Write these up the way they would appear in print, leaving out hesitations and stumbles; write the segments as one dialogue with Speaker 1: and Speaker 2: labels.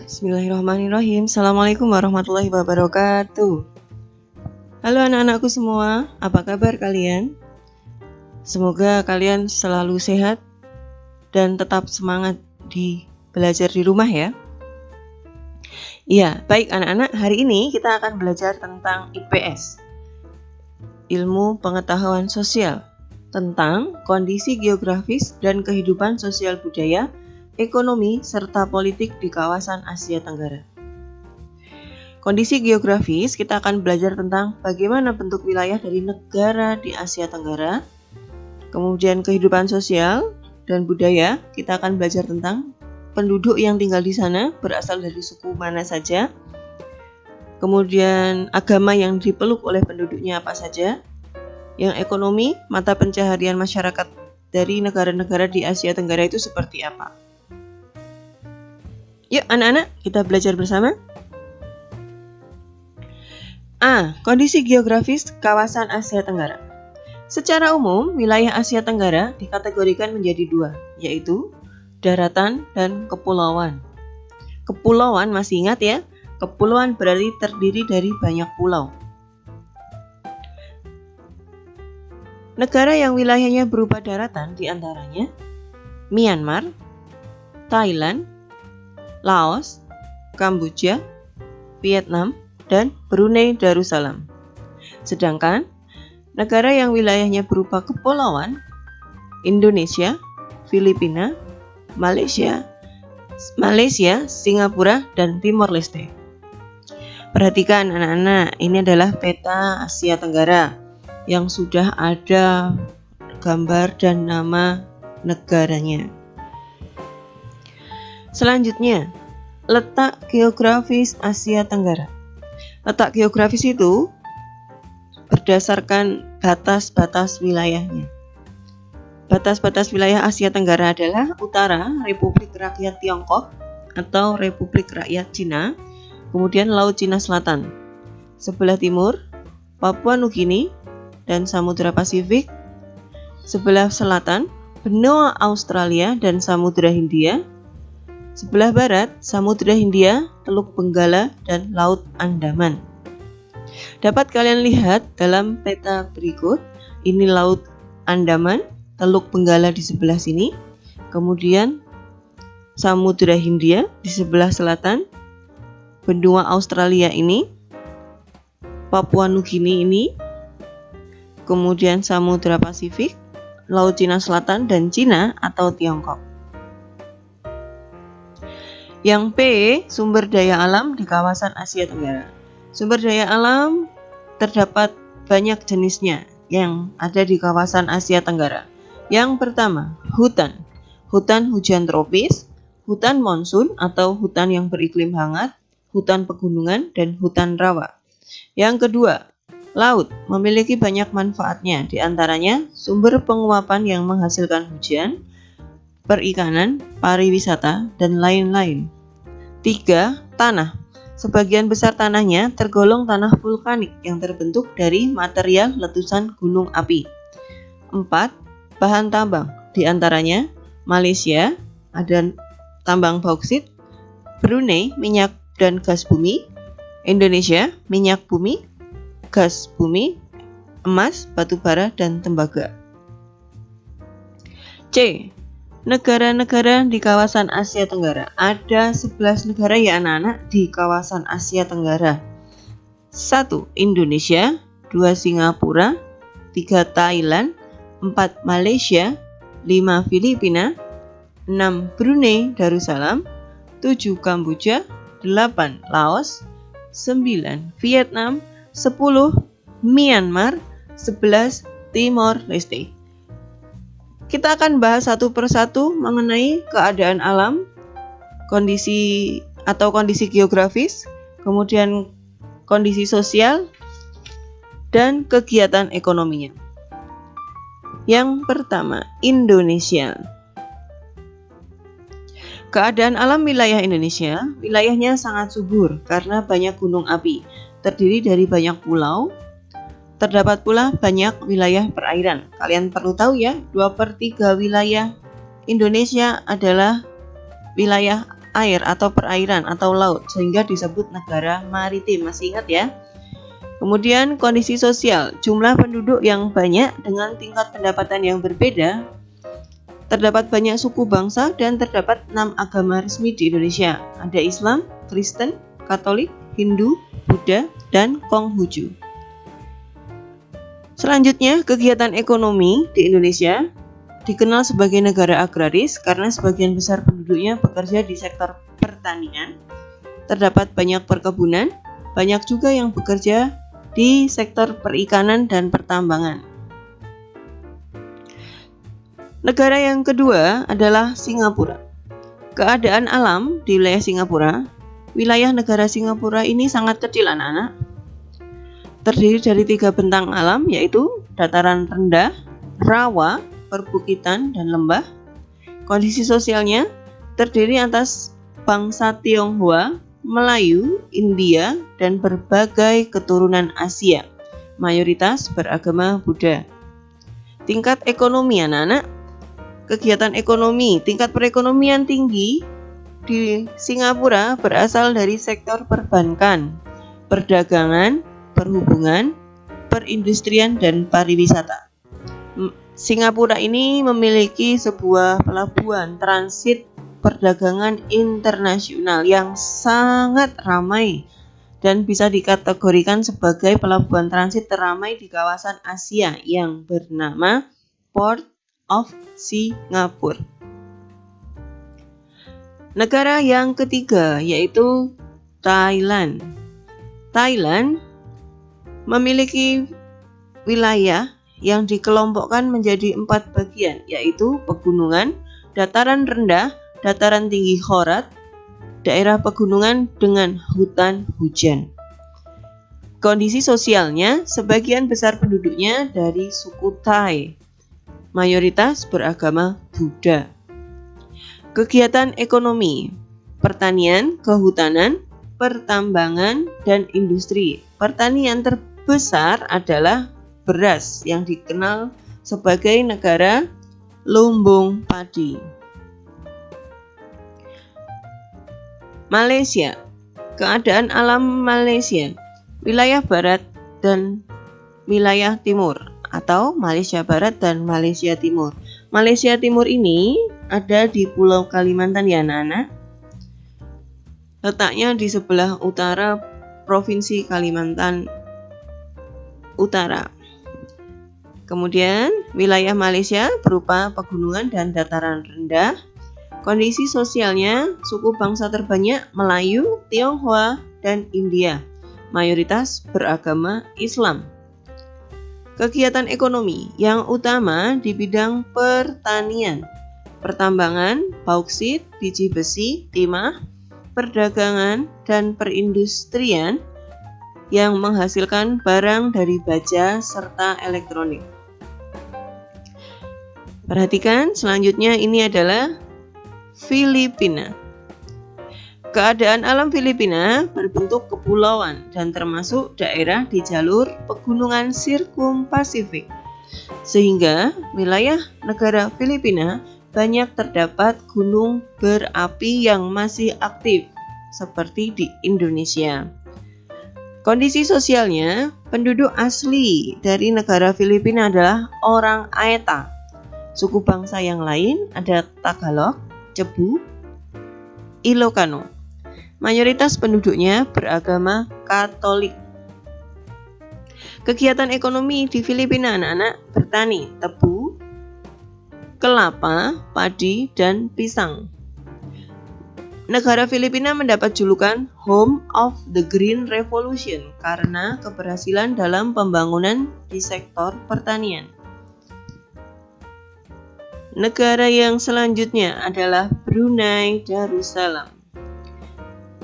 Speaker 1: Bismillahirrahmanirrahim. Assalamualaikum warahmatullahi wabarakatuh. Halo anak-anakku semua, apa kabar kalian? Semoga kalian selalu sehat dan tetap semangat belajar di rumah ya. Iya, baik anak-anak, hari ini kita akan belajar tentang IPS, Ilmu Pengetahuan Sosial, tentang kondisi geografis dan kehidupan sosial budaya, ekonomi, serta politik di kawasan Asia Tenggara. Kondisi geografis, kita akan belajar tentang bagaimana bentuk wilayah dari negara di Asia Tenggara. Kemudian kehidupan sosial dan budaya, kita akan belajar tentang penduduk yang tinggal di sana, berasal dari suku mana saja. Kemudian agama yang dipeluk oleh penduduknya apa saja. Yang ekonomi, mata pencaharian masyarakat dari negara-negara di Asia Tenggara itu seperti apa. Yuk anak-anak, kita belajar bersama. A. Kondisi geografis kawasan Asia Tenggara. Secara umum, wilayah Asia Tenggara dikategorikan menjadi dua, yaitu daratan dan kepulauan. Kepulauan masih ingat ya? Kepulauan berarti terdiri dari banyak pulau. Negara yang wilayahnya berupa daratan diantaranya Myanmar, Thailand, Laos, Kamboja, Vietnam, dan Brunei Darussalam. Sedangkan negara yang wilayahnya berupa kepulauan Indonesia, Filipina, Malaysia, Singapura, dan Timor Leste. Perhatikan anak-anak, ini adalah peta Asia Tenggara yang sudah ada gambar dan nama negaranya. Selanjutnya, letak geografis Asia Tenggara. Letak geografis itu berdasarkan batas-batas wilayahnya. Batas-batas wilayah Asia Tenggara adalah utara Republik Rakyat Tiongkok atau Republik Rakyat Cina, kemudian Laut Cina Selatan. Sebelah timur, Papua Nugini dan Samudra Pasifik. Sebelah selatan, benua Australia dan Samudra Hindia. Sebelah barat, Samudra Hindia, Teluk Benggala, dan Laut Andaman. Dapat kalian lihat dalam peta berikut, ini Laut Andaman, Teluk Benggala di sebelah sini, kemudian Samudra Hindia di sebelah selatan, benua Australia ini, Papua Nugini ini, kemudian Samudra Pasifik, Laut Cina Selatan, dan Cina atau Tiongkok. Yang P, sumber daya alam di kawasan Asia Tenggara. Sumber daya alam terdapat banyak jenisnya yang ada di kawasan Asia Tenggara. Yang pertama, hutan. Hutan hujan tropis, hutan monsun atau hutan yang beriklim hangat, hutan pegunungan, dan hutan rawa. Yang kedua, laut memiliki banyak manfaatnya, di antaranya sumber penguapan yang menghasilkan hujan, perikanan, pariwisata, dan lain-lain. 3. Tanah. Sebagian besar tanahnya tergolong tanah vulkanik yang terbentuk dari material letusan gunung api. 4. Bahan tambang, di antaranya Malaysia ada tambang bauksit, Brunei minyak dan gas bumi, Indonesia minyak bumi, gas bumi, emas, batu bara, dan tembaga. C. Negara-negara di kawasan Asia Tenggara. Ada 11 negara ya anak-anak di kawasan Asia Tenggara. 1. Indonesia, 2. Singapura, 3. Thailand, 4. Malaysia, 5. Filipina, 6. Brunei Darussalam, 7. Kamboja, 8. Laos, 9. Vietnam, 10. Myanmar, 11. Timor Leste. Kita akan bahas satu persatu mengenai keadaan alam, kondisi geografis, kemudian kondisi sosial, dan kegiatan ekonominya. Yang pertama, Indonesia. Keadaan alam wilayah Indonesia, wilayahnya sangat subur karena banyak gunung api, terdiri dari banyak pulau. Terdapat pula banyak wilayah perairan. Kalian perlu tahu ya, 2/3 wilayah Indonesia adalah wilayah air atau perairan atau laut, sehingga disebut negara maritim. Masih ingat ya? Kemudian kondisi sosial, jumlah penduduk yang banyak dengan tingkat pendapatan yang berbeda, terdapat banyak suku bangsa dan terdapat 6 agama resmi di Indonesia. Ada Islam, Kristen, Katolik, Hindu, Buddha, dan Konghucu. Selanjutnya, kegiatan ekonomi di Indonesia dikenal sebagai negara agraris karena sebagian besar penduduknya bekerja di sektor pertanian. Terdapat banyak perkebunan, banyak juga yang bekerja di sektor perikanan dan pertambangan. Negara yang kedua adalah Singapura. Keadaan alam di wilayah Singapura, wilayah negara Singapura ini sangat kecil anak-anak. Terdiri dari 3 bentang alam, yaitu dataran rendah, rawa, perbukitan, dan lembah. Kondisi sosialnya terdiri atas bangsa Tionghoa, Melayu, India, dan berbagai keturunan Asia. Mayoritas beragama Buddha. Tingkat ekonomi anak-anak, kegiatan ekonomi, tingkat perekonomian tinggi di Singapura berasal dari sektor perbankan, perdagangan, perhubungan, perindustrian, dan pariwisata. Singapura ini memiliki sebuah pelabuhan transit perdagangan internasional yang sangat ramai dan bisa dikategorikan sebagai pelabuhan transit teramai di kawasan Asia yang bernama Port of Singapore. Negara yang ketiga yaitu Thailand. Thailand memiliki wilayah yang dikelompokkan menjadi 4 bagian, yaitu pegunungan, dataran rendah, dataran tinggi Khorat, daerah pegunungan dengan hutan hujan. Kondisi sosialnya, sebagian besar penduduknya dari suku Thai, mayoritas beragama Buddha. Kegiatan ekonomi, pertanian, kehutanan, pertambangan, dan industri. Pertanian terbesar adalah beras yang dikenal sebagai negara lumbung padi. Malaysia. Keadaan alam Malaysia, wilayah barat dan wilayah timur, atau Malaysia Barat dan Malaysia Timur. Malaysia Timur ini ada di Pulau Kalimantan ya anak-anak. Letaknya di sebelah utara Provinsi Kalimantan Utara. Kemudian wilayah Malaysia berupa pegunungan dan dataran rendah. Kondisi sosialnya, suku bangsa terbanyak Melayu, Tionghoa, dan India. Mayoritas beragama Islam. Kegiatan ekonomi yang utama di bidang pertanian, pertambangan, bauksit, biji besi, timah, perdagangan, dan perindustrian yang menghasilkan barang dari baja serta elektronik. Perhatikan, selanjutnya ini adalah Filipina. Keadaan alam Filipina berbentuk kepulauan dan termasuk daerah di jalur pegunungan Sirkum Pasifik. Sehingga wilayah negara Filipina banyak terdapat gunung berapi yang masih aktif seperti di Indonesia. Kondisi sosialnya, penduduk asli dari negara Filipina adalah orang Aeta. Suku bangsa yang lain ada Tagalog, Cebu, Ilocano. Mayoritas penduduknya beragama Katolik. Kegiatan ekonomi di Filipina anak-anak bertani, tebu, kelapa, padi, dan pisang. Negara Filipina mendapat julukan Home of the Green Revolution karena keberhasilan dalam pembangunan di sektor pertanian. Negara yang selanjutnya adalah Brunei Darussalam.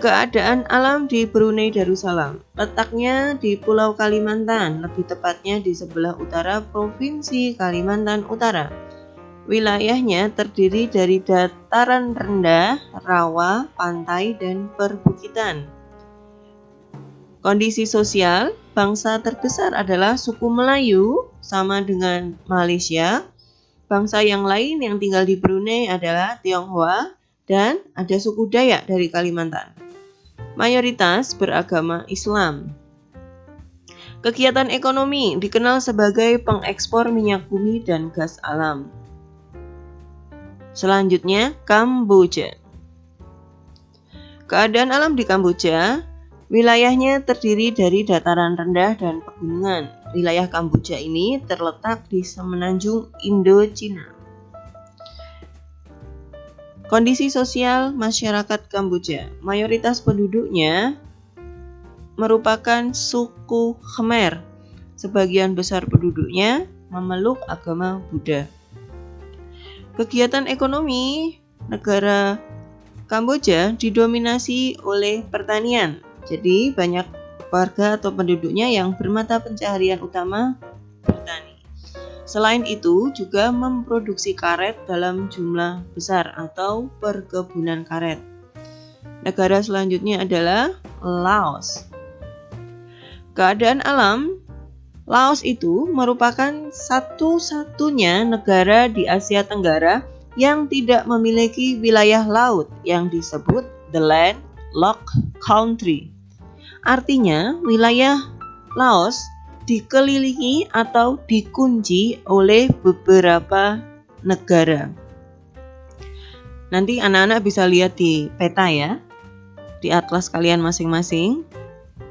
Speaker 1: Keadaan alam di Brunei Darussalam, letaknya di Pulau Kalimantan, lebih tepatnya di sebelah utara Provinsi Kalimantan Utara. Wilayahnya terdiri dari dataran rendah, rawa, pantai, dan perbukitan. Kondisi sosial, bangsa terbesar adalah suku Melayu, sama dengan Malaysia. Bangsa yang lain yang tinggal di Brunei adalah Tionghoa dan ada suku Dayak dari Kalimantan. Mayoritas beragama Islam. Kegiatan ekonomi dikenal sebagai pengekspor minyak bumi dan gas alam. Selanjutnya, Kamboja. Keadaan alam di Kamboja, wilayahnya terdiri dari dataran rendah dan pegunungan. Wilayah Kamboja ini terletak di semenanjung Indochina. Kondisi sosial masyarakat Kamboja, mayoritas penduduknya merupakan suku Khmer. Sebagian besar penduduknya memeluk agama Buddha. Kegiatan ekonomi negara Kamboja didominasi oleh pertanian. Jadi banyak warga atau penduduknya yang bermata pencaharian utama bertani. Selain itu juga memproduksi karet dalam jumlah besar atau perkebunan karet. Negara selanjutnya adalah Laos. Keadaan alam, Laos itu merupakan satu-satunya negara di Asia Tenggara yang tidak memiliki wilayah laut yang disebut the landlocked country. Artinya, wilayah Laos dikelilingi atau dikunci oleh beberapa negara. Nanti anak-anak bisa lihat di peta ya, di atlas kalian masing-masing.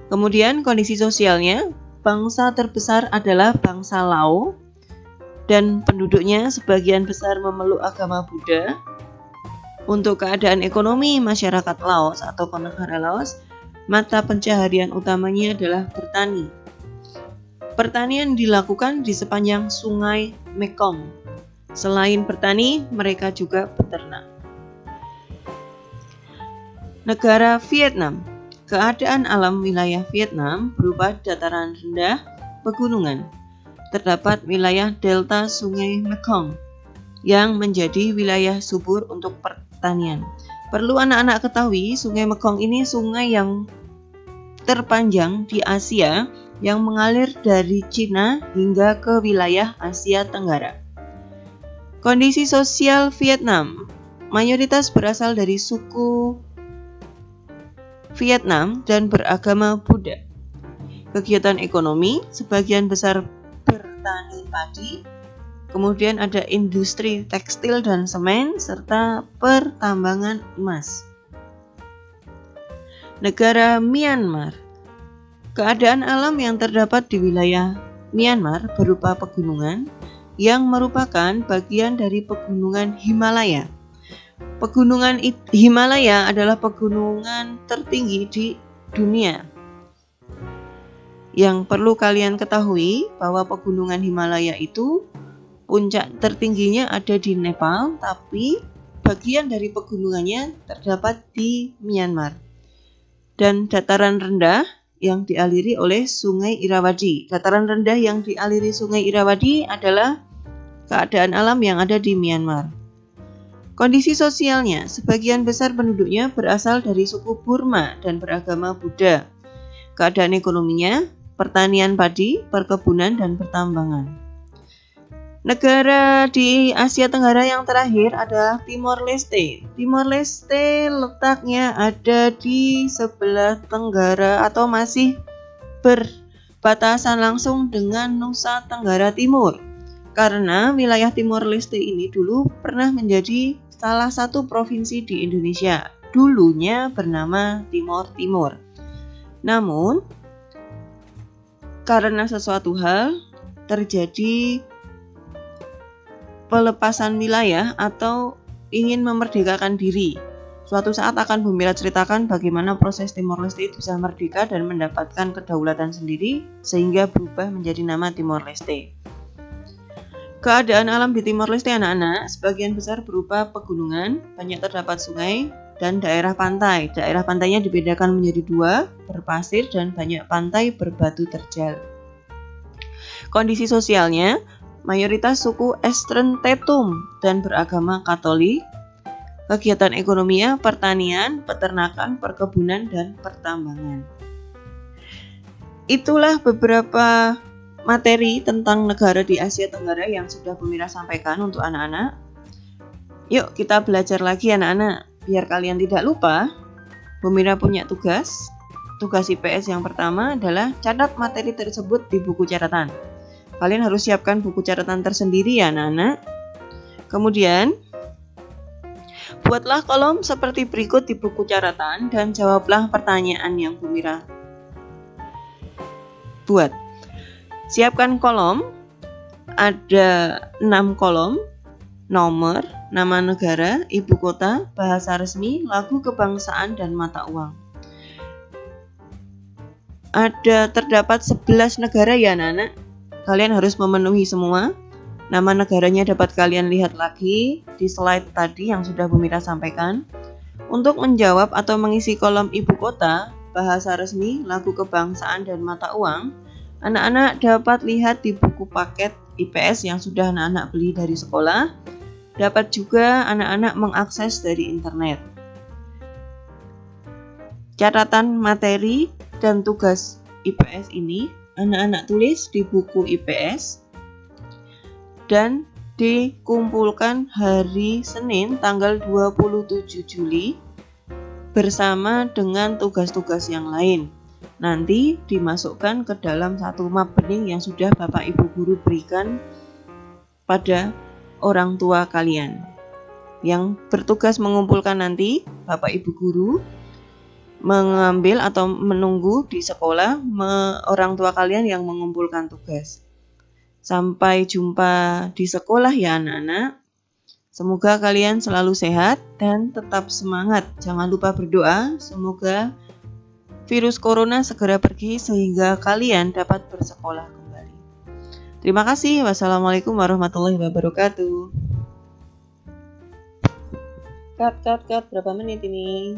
Speaker 1: Kemudian kondisi sosialnya, bangsa terbesar adalah bangsa Lao dan penduduknya sebagian besar memeluk agama Buddha. Untuk keadaan ekonomi masyarakat Laos atau negara Laos, mata pencaharian utamanya adalah bertani. Pertanian dilakukan di sepanjang sungai Mekong. Selain bertani, mereka juga beternak. Negara Vietnam. Keadaan alam wilayah Vietnam berupa dataran rendah, pegunungan. Terdapat wilayah delta sungai Mekong yang menjadi wilayah subur untuk pertanian. Perlu anak-anak ketahui, sungai Mekong ini sungai yang terpanjang di Asia yang mengalir dari Cina hingga ke wilayah Asia Tenggara. Kondisi sosial Vietnam, mayoritas berasal dari suku Vietnam dan beragama Buddha. Kegiatan ekonomi, sebagian besar bertani padi, kemudian ada industri tekstil dan semen, serta pertambangan emas. Negara Myanmar. Keadaan alam yang terdapat di wilayah Myanmar berupa pegunungan yang merupakan bagian dari pegunungan Himalaya. Pegunungan Himalaya adalah pegunungan tertinggi di dunia. Yang perlu kalian ketahui bahwa pegunungan Himalaya itu puncak tertingginya ada di Nepal, tapi bagian dari pegunungannya terdapat di Myanmar. Dan dataran rendah yang dialiri oleh Sungai Irrawaddy. Dataran rendah yang dialiri Sungai Irrawaddy adalah keadaan alam yang ada di Myanmar. Kondisi sosialnya, sebagian besar penduduknya berasal dari suku Burma dan beragama Buddha. Keadaan ekonominya, pertanian padi, perkebunan, dan pertambangan. Negara di Asia Tenggara yang terakhir adalah Timor Leste. Timor Leste letaknya ada di sebelah tenggara atau masih berbatasan langsung dengan Nusa Tenggara Timur. Karena wilayah Timor Leste ini dulu pernah menjadi salah satu provinsi di Indonesia. Dulunya bernama Timor Timur. Namun, karena sesuatu hal terjadi pelepasan wilayah atau ingin memerdekakan diri. Suatu saat akan Bumila ceritakan bagaimana proses Timor Leste itu bisa merdeka dan mendapatkan kedaulatan sendiri sehingga berubah menjadi nama Timor Leste. Keadaan alam di Timor Leste anak-anak sebagian besar berupa pegunungan, banyak terdapat sungai, dan daerah pantai. Daerah pantainya dibedakan menjadi dua, berpasir dan banyak pantai berbatu terjal. Kondisi sosialnya, mayoritas suku Eastern Tetum dan beragama Katolik. Kegiatan ekonominya pertanian, peternakan, perkebunan, dan pertambangan. Itulah beberapa materi tentang negara di Asia Tenggara yang sudah Bumila sampaikan untuk anak-anak. Yuk kita belajar lagi anak-anak, biar kalian tidak lupa, Bu Mira punya tugas. Tugas IPS yang pertama adalah catat materi tersebut di buku catatan. Kalian harus siapkan buku catatan tersendiri ya anak-anak. Kemudian, buatlah kolom seperti berikut di buku catatan dan jawablah pertanyaan yang Bu Mira buat. Siapkan kolom, ada 6 kolom, nomor, nama negara, ibu kota, bahasa resmi, lagu kebangsaan, dan mata uang. Terdapat 11 negara ya anak-anak. Kalian harus memenuhi semua. Nama negaranya dapat kalian lihat lagi di slide tadi yang sudah Bu Mira sampaikan. Untuk menjawab atau mengisi kolom ibu kota, bahasa resmi, lagu kebangsaan, dan mata uang, anak-anak dapat lihat di buku paket IPS yang sudah anak-anak beli dari sekolah. Dapat juga anak-anak mengakses dari internet. Catatan materi dan tugas IPS ini anak-anak tulis di buku IPS dan dikumpulkan hari Senin tanggal 27 Juli bersama dengan tugas-tugas yang lain. Nanti dimasukkan ke dalam satu map bening yang sudah Bapak Ibu Guru berikan pada orang tua kalian. Yang bertugas mengumpulkan nanti Bapak Ibu Guru mengambil atau menunggu di sekolah orang tua kalian yang mengumpulkan tugas. Sampai jumpa di sekolah ya anak-anak. Semoga kalian selalu sehat dan tetap semangat. Jangan lupa berdoa, semoga virus corona segera pergi sehingga kalian dapat bersekolah kembali. Terima kasih. Wassalamualaikum warahmatullahi wabarakatuh. Cut. Berapa menit ini?